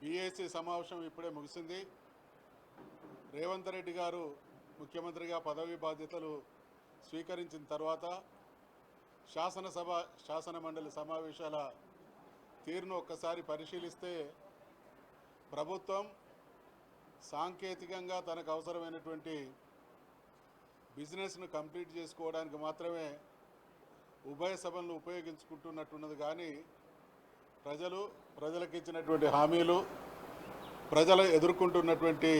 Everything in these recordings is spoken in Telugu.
బీఏసీ సమావేశం ఇప్పుడే ముగిసింది. రేవంత్ రెడ్డి గారు ముఖ్యమంత్రిగా పదవి బాధ్యతలు స్వీకరించిన తర్వాత శాసనసభ శాసన మండలి సమావేశాల తీరును ఒక్కసారి పరిశీలిస్తే ప్రభుత్వం సాంకేతికంగా తనకు అవసరమైనటువంటి బిజినెస్ను కంప్లీట్ చేసుకోవడానికి మాత్రమే ఉభయ సభలను ఉపయోగించుకుంటున్నట్టున్నది. కానీ ప్రజలకు ఇచ్చినటువంటి హామీలు, ప్రజలు ఎదుర్కొంటున్నటువంటి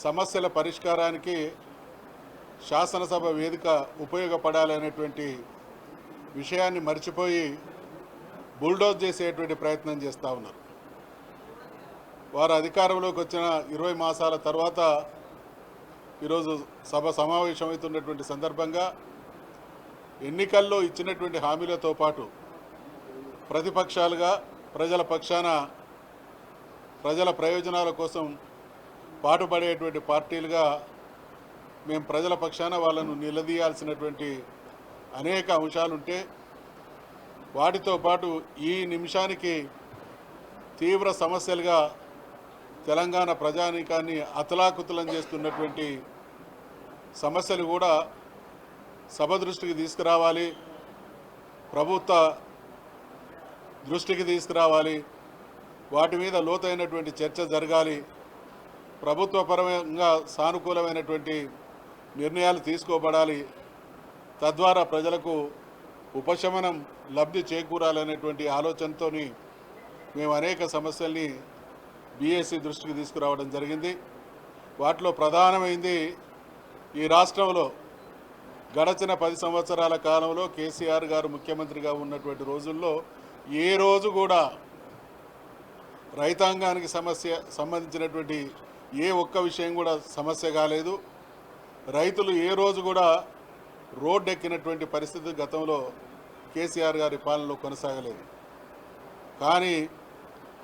సమస్యల పరిష్కారానికి శాసనసభ వేదిక ఉపయోగపడాలి అనేటువంటి విషయాన్ని మర్చిపోయి బుల్డోజ్ చేసేటువంటి ప్రయత్నం చేస్తూ ఉన్నారు. వారు అధికారంలోకి వచ్చిన 20 మాసాల తర్వాత ఈరోజు సభ సమావేశమవుతున్నటువంటి సందర్భంగా ఎన్నికల్లో ఇచ్చినటువంటి హామీలతో పాటు ప్రతిపక్షాలుగా ప్రజల పక్షాన ప్రజల ప్రయోజనాల కోసం పాటుపడేటువంటి పార్టీలుగా మేము ప్రజల పక్షాన వాళ్ళను నిలదీయాల్సినటువంటి అనేక అంశాలుంటే వాటితో పాటు ఈ నిమిషానికి తీవ్ర సమస్యలుగా తెలంగాణ ప్రజానీకాన్ని అతలాకుతలం చేస్తున్నటువంటి సమస్యలు కూడా సభ దృష్టికి తీసుకురావాలి, ప్రభుత్వ దృష్టికి తీసుకురావాలి. వాటి మీద లోతైనటువంటి చర్చ జరగాలి. ప్రభుత్వపరంగా సానుకూలమైనటువంటి నిర్ణయాలు తీసుకోబడాలి. తద్వారా ప్రజలకు ఉపశమనం లబ్ధి చేకూరాలనేటువంటి ఆలోచనతో మేము అనేక సమస్యల్ని బీఏసీ దృష్టికి తీసుకురావడం జరిగింది. వాటిలో ప్రధానమైంది ఈ రాష్ట్రంలో గడచిన 10 సంవత్సరాల కాలంలో కేసీఆర్ గారు ముఖ్యమంత్రిగా ఉన్నటువంటి రోజుల్లో ఏ రోజు కూడా రైతాంగానికి సంబంధించినటువంటి ఏ ఒక్క విషయం కూడా సమస్య కాలేదు. రైతులు ఏ రోజు కూడా రోడ్డు ఎక్కినటువంటి పరిస్థితి గతంలో కేసీఆర్ గారి పాలనలో కొనసాగలేదు. కానీ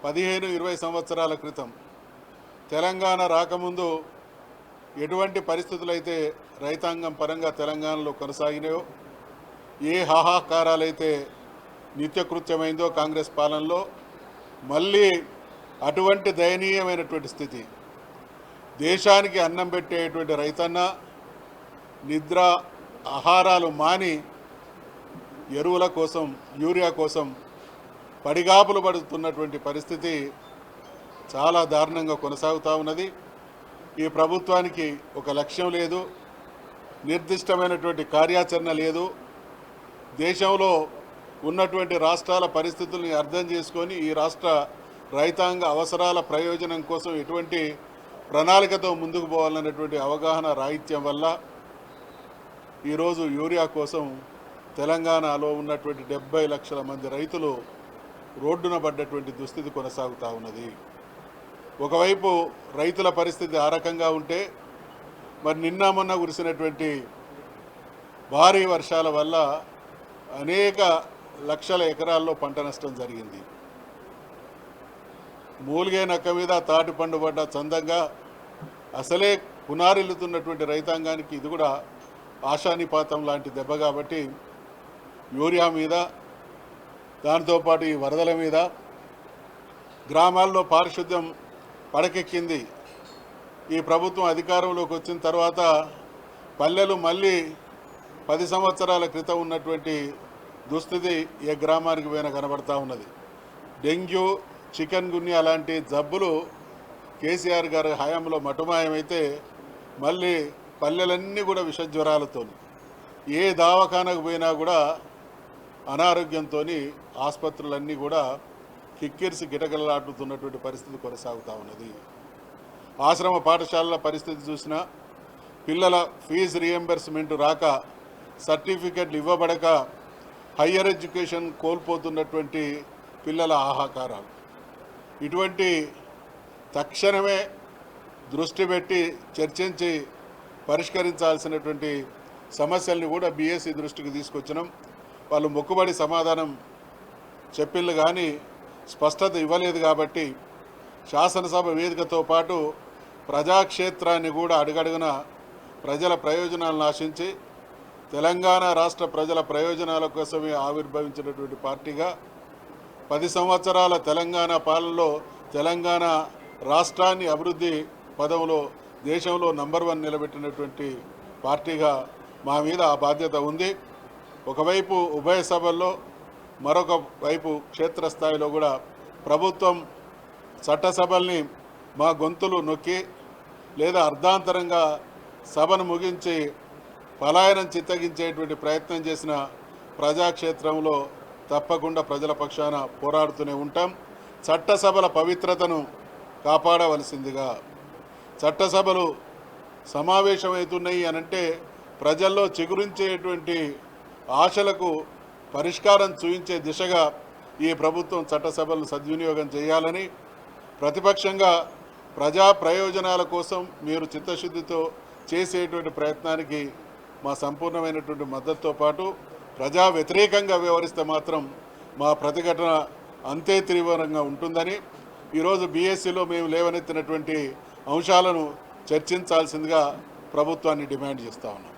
15-20 సంవత్సరాల క్రితం తెలంగాణ రాకముందు ఎటువంటి పరిస్థితులైతే రైతాంగం పరంగా తెలంగాణలో కొనసాగినాయో, ఏ హాహాకారాలైతే నిత్యకృత్యమైందో కాంగ్రెస్ పాలనలో, మళ్ళీ అటువంటి దయనీయమైనటువంటి స్థితి. దేశానికి అన్నం పెట్టేటువంటి రైతన్న నిద్ర ఆహారాలు మాని ఎరువుల కోసం, యూరియా కోసం పడిగాపులు పడుతున్నటువంటి పరిస్థితి చాలా దారుణంగా కొనసాగుతూ ఉన్నది. ఈ ప్రభుత్వానికి ఒక లక్ష్యం లేదు, నిర్దిష్టమైనటువంటి కార్యాచరణ లేదు. దేశంలో ఉన్నటువంటి రాష్ట్రాల పరిస్థితుల్ని అర్థం చేసుకొని ఈ రాష్ట్ర రైతాంగ అవసరాల ప్రయోజనం కోసం ఎటువంటి ప్రణాళికతో ముందుకు పోవాలనేటువంటి అవగాహన రాహిత్యం వల్ల ఈరోజు యూరియా కోసం తెలంగాణలో ఉన్నటువంటి 70 లక్షల మంది రైతులు రోడ్డున పడ్డటువంటి దుస్థితి కొనసాగుతూ ఉన్నది. ఒకవైపు రైతుల పరిస్థితి ఆ రకంగా ఉంటే, మరి నిన్న మొన్న కురిసినటువంటి భారీ వర్షాల వల్ల అనేక లక్షల ఎకరాల్లో పంట నష్టం జరిగింది. మూలిగే నక్క మీద తాటి పండు పడ్డ చందంగా అసలే పునారిల్లుతున్నటువంటి రైతాంగానికి ఇది కూడా ఆశానిపాతం లాంటి దెబ్బ. కాబట్టి యూరియా మీద, దాంతోపాటు ఈ వరదల మీద గ్రామాల్లో పారిశుద్ధ్యం పడకెక్కింది. ఈ ప్రభుత్వం అధికారంలోకి వచ్చిన తర్వాత పల్లెలు మళ్ళీ 10 సంవత్సరాల క్రితం ఉన్నటువంటి దుస్థితి ఏ గ్రామానికి పోయినా కనబడతా ఉన్నది. డెంగ్యూ, చికెన్ గున్యా లాంటి జబ్బులు కేసీఆర్ గారి హయాంలో మటుమాయమైతే మళ్ళీ పల్లెలన్నీ కూడా విషజ్వరాలతో, ఏ దవాఖానకు పోయినా కూడా అనారోగ్యంతో ఆసుపత్రులన్నీ కూడా కిక్కిరిసి గిటగలలాడుతున్నటువంటి పరిస్థితి కొనసాగుతూ ఉన్నది. ఆశ్రమ పాఠశాలల పరిస్థితి చూసినా పిల్లల ఫీజు రియంబర్స్మెంట్ రాక, సర్టిఫికెట్లు ఇవ్వబడక హయ్యర్ ఎడ్యుకేషన్ కోల్పోతున్నటువంటి పిల్లల ఆహాకారాలు. ఇటువంటి తక్షణమే దృష్టి పెట్టి చర్చించి పరిష్కరించాల్సినటువంటి సమస్యల్ని కూడా బీఏసీ దృష్టికి తీసుకొచ్చినాం. వాళ్ళు మొక్కుబడి సమాధానం చెప్పిళ్ళు కానీ స్పష్టత ఇవ్వలేదు. కాబట్టి శాసనసభ వేదికతో పాటు ప్రజాక్షేత్రాన్ని కూడా అడుగడుగున ప్రజల ప్రయోజనాలను ఆశించి తెలంగాణ రాష్ట్ర ప్రజల ప్రయోజనాల కోసమే ఆవిర్భవించినటువంటి పార్టీగా 10 సంవత్సరాల తెలంగాణ పాలనలో తెలంగాణ రాష్ట్రాన్ని అభివృద్ధి పదంలో దేశంలో నంబర్ 1 నిలబెట్టినటువంటి పార్టీగా మా మీద ఆ బాధ్యత ఉంది. ఒకవైపు ఉభయ సభల్లో, మరొక వైపు క్షేత్రస్థాయిలో కూడా ప్రభుత్వం చట్టసభల్ని మా గొంతులు నొక్కి లేదా అర్ధాంతరంగా సభను ముగించి పలాయనం చిత్తగించేటువంటి ప్రయత్నం చేసిన ప్రజాక్షేత్రంలో తప్పకుండా ప్రజల పక్షాన పోరాడుతూనే ఉంటాం. చట్టసభల పవిత్రతను కాపాడవలసిందిగా, చట్టసభలు సమావేశమవుతున్నాయి అనంటే ప్రజల్లో చిగురించేటువంటి ఆశలకు పరిష్కారం చూపించే దిశగా ఈ ప్రభుత్వం చట్టసభలను సద్వినియోగం చేయాలని, ప్రతిపక్షంగా ప్రజా ప్రయోజనాల కోసం మీరు చిత్తశుద్ధితో చేసేటువంటి ప్రయత్నానికి మా సంపూర్ణమైనటువంటి మద్దతుతో పాటు ప్రజా వ్యతిరేకంగా వ్యవహరిస్తే మాత్రం మా ప్రతిఘటన అంతే తీవ్రంగా ఉంటుందని ఈరోజు బీఎస్సీలో మేము లేవనెత్తినటువంటి అంశాలను చర్చించాల్సిందిగా ప్రభుత్వాన్ని డిమాండ్ చేస్తా ఉన్నాం.